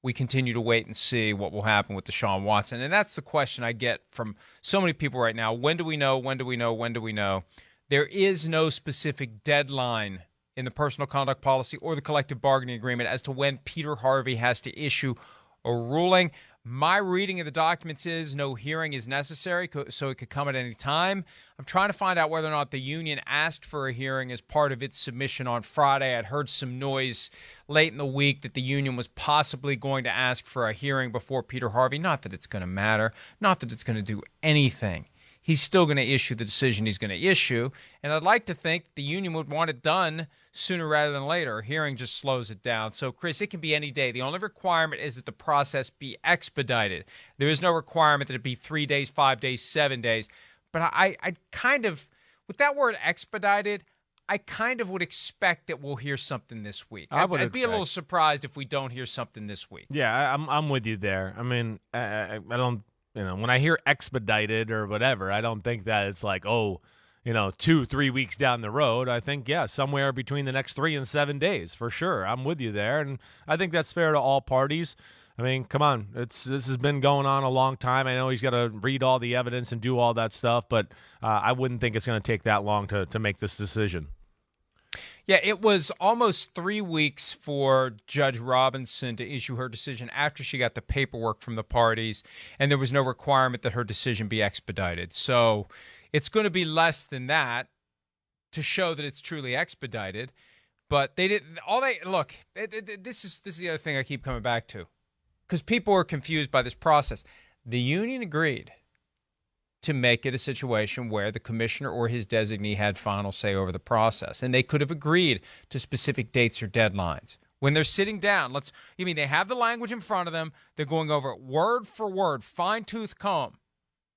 we continue to wait and see what will happen with Deshaun Watson. And that's the question I get from so many people right now. When do we know? When do we know? When do we know? There is no specific deadline in the personal conduct policy or the collective bargaining agreement as to when Peter Harvey has to issue a ruling. My reading of the documents is no hearing is necessary, so it could come at any time. I'm trying to find out whether or not the union asked for a hearing as part of its submission on Friday. I'd heard some noise late in the week that the union was possibly going to ask for a hearing before Peter Harvey. Not that it's going to matter, not that it's going to do anything. He's still going to issue the decision he's going to issue, and I'd like to think the union would want it done sooner rather than later. A hearing just slows it down. So, Chris, it can be any day. The only requirement is that the process be expedited. There is no requirement that it be 3 days, 5 days, 7 days. But I kind of, with that word expedited, I kind of would expect that we'll hear something this week. I'd be a little surprised if we don't hear something this week. Yeah, I'm with you there. I mean, I don't. When I hear expedited or whatever, I don't think that it's like, 2-3 weeks down the road. I think, somewhere between the next 3 and 7 days, for sure. I'm with you there, and I think that's fair to all parties. I mean, come on. This has been going on a long time. I know he's got to read all the evidence and do all that stuff, but I wouldn't think it's going to take that long to make this decision. Yeah, it was almost 3 weeks for Judge Robinson to issue her decision after she got the paperwork from the parties, and there was no requirement that her decision be expedited. So it's going to be less than that to show that it's truly expedited. But they did look. This is the other thing I keep coming back to, because people are confused by this process. The union agreed to make it a situation where the commissioner or his designee had final say over the process. And they could have agreed to specific dates or deadlines. When they're sitting down, they have the language in front of them. They're going over it word for word, fine-tooth comb.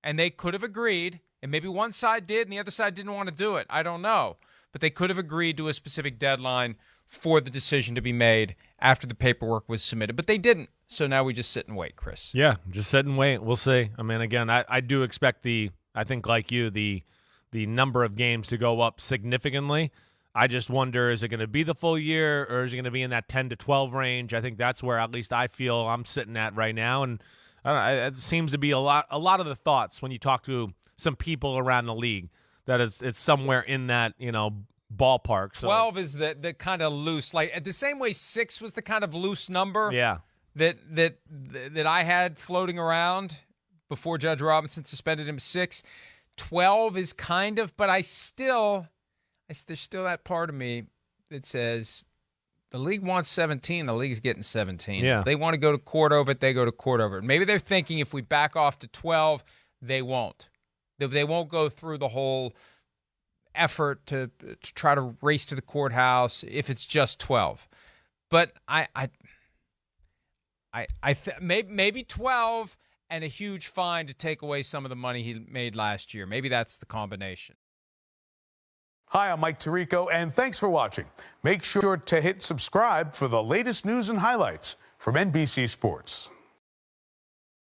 And they could have agreed, and maybe one side did and the other side didn't want to do it. I don't know. But they could have agreed to a specific deadline for the decision to be made after the paperwork was submitted. But they didn't. So now we just sit and wait, Chris. Yeah, just sit and wait. We'll see. I mean, again, I do expect I think like you, the number of games to go up significantly. I just wonder, is it going to be the full year, or is it going to be in that 10 to 12 range? I think that's where at least I feel I'm sitting at right now. And I don't know, it seems to be a lot of the thoughts when you talk to some people around the league that it's somewhere in that, ballpark. So 12 is the kind of loose, like the same way 6 was the kind of loose number. Yeah. That I had floating around before Judge Robinson suspended him. 6, 12 is kind of, but there's still that part of me that says the league wants 17. The league's getting 17. Yeah. If they want to go to court over it, they go to court over it. Maybe they're thinking if we back off to 12, they won't. They won't go through the whole effort to try to race to the courthouse if it's just 12. But maybe 12 and a huge fine to take away some of the money he made last year. Maybe that's the combination. Hi, I'm Mike Tirico, and thanks for watching. Make sure to hit subscribe for the latest news and highlights from NBC Sports.